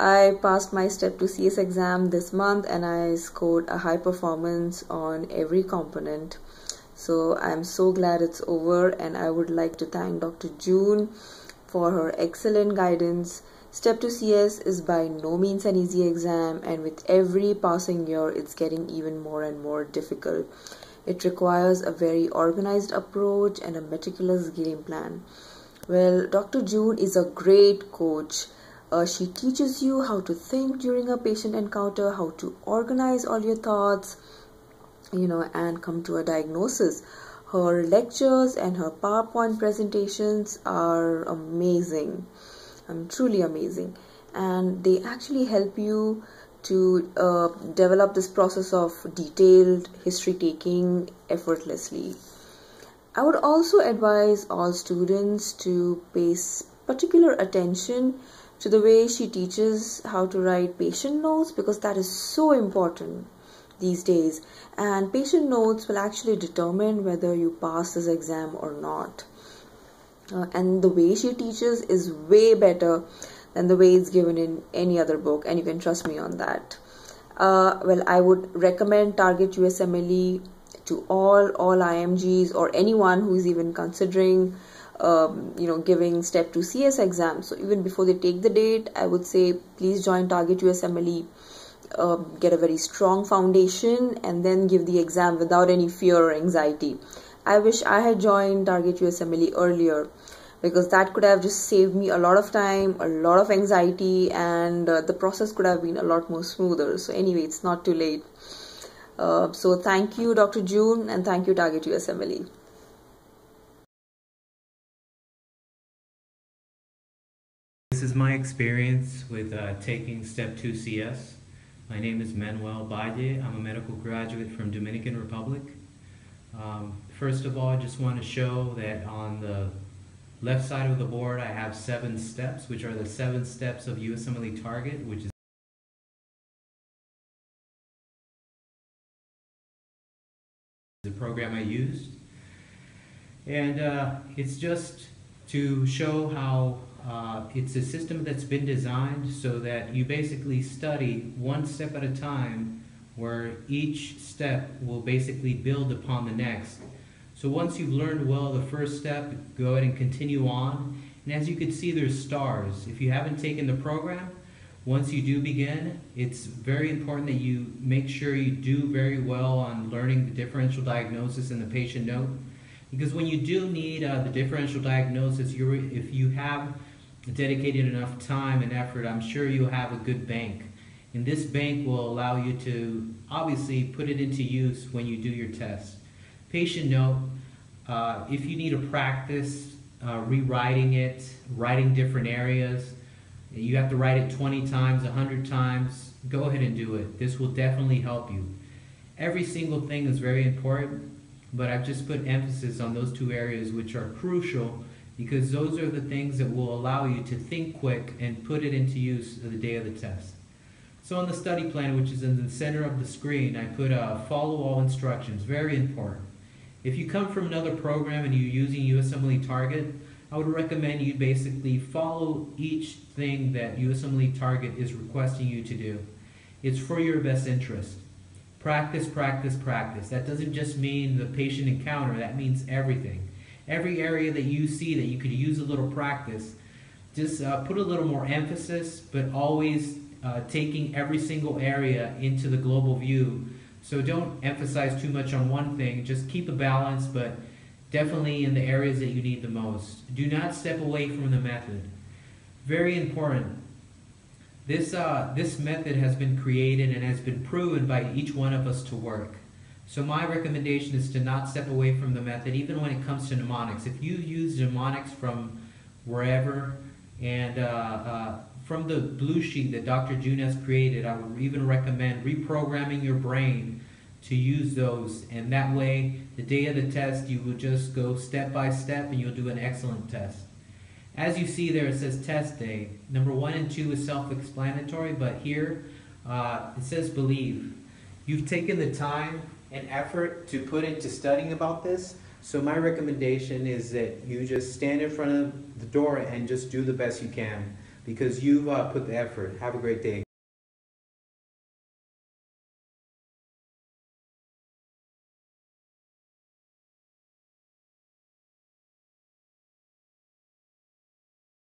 I passed my Step 2 CS exam this month and I scored a high performance on every component. So I'm so glad it's over, and I would like to thank Dr. June for her excellent guidance. Step 2 CS is by no means an easy exam, and with every passing year it's getting even more and more difficult. It requires a very organized approach and a meticulous game plan. Well, Dr. June is a great coach. She teaches you how to think during a patient encounter, how to organize all your thoughts, and come to a diagnosis. Her lectures and her PowerPoint presentations are amazing, truly amazing, and they actually help you to develop this process of detailed history taking effortlessly. I would also advise all students to pay particular attention to the way she teaches how to write patient notes, because that is so important these days, and patient notes will actually determine whether you pass this exam or not. And the way she teaches is way better than the way it's given in any other book, and you can trust me on that. Well, I would recommend Target USMLE to all IMGs or anyone who is even considering giving Step 2 CS exam. So even before they take the date, I would say please join Target USMLE. Get a very strong foundation and then give the exam without any fear or anxiety. I wish I had joined Target USMLE earlier, because that could have just saved me a lot of time, a lot of anxiety, and the process could have been a lot more smoother. So anyway, it's not too late. So thank you, Dr. June, and thank you, Target USMLE. This is my experience with taking Step 2 CS. My name is Manuel Valle. I'm a medical graduate from Dominican Republic. First of all, I just want to show that on the left side of the board I have 7 steps, which are the 7 steps of USMLE Target, which is the program I used. And it's just to show how it's a system that's been designed so that you basically study one step at a time, where each step will basically build upon the next. So once you've learned well the first step, go ahead and continue on. And as you can see, there's stars. If you haven't taken the program, once you do begin, it's very important that you make sure you do very well on learning the differential diagnosis and the patient note. Because when you do need the differential diagnosis, if you have dedicated enough time and effort, I'm sure you'll have a good bank. And this bank will allow you to obviously put it into use when you do your test. Patient note, if you need to practice rewriting it, writing different areas, you have to write it 20 times, 100 times, go ahead and do it. This will definitely help you. Every single thing is very important, but I've just put emphasis on those 2 areas which are crucial, because those are the things that will allow you to think quick and put it into use the day of the test. So on the study plan, which is in the center of the screen, I put follow all instructions, very important. If you come from another program and you're using USMLE Target, I would recommend you basically follow each thing that USMLE Target is requesting you to do. It's for your best interest. Practice, practice, practice. That doesn't just mean the patient encounter, that means everything. Every area that you see that you could use a little practice, just put a little more emphasis, but always taking every single area into the global view. So don't emphasize too much on one thing, just keep a balance, but definitely in the areas that you need the most. Do not step away from the method. Very important. This method has been created and has been proven by each one of us to work. So my recommendation is to not step away from the method, even when it comes to mnemonics. If you use mnemonics from wherever, and from the blue sheet that Dr. June has created, I would even recommend reprogramming your brain to use those. And that way, the day of the test, you will just go step by step and you'll do an excellent test. As you see there, it says test day. Number 1 and 2 is self-explanatory, but here it says believe. You've taken the time and effort to put into studying about this, so my recommendation is that you just stand in front of the door and just do the best you can. because you've put the effort. Have a great day.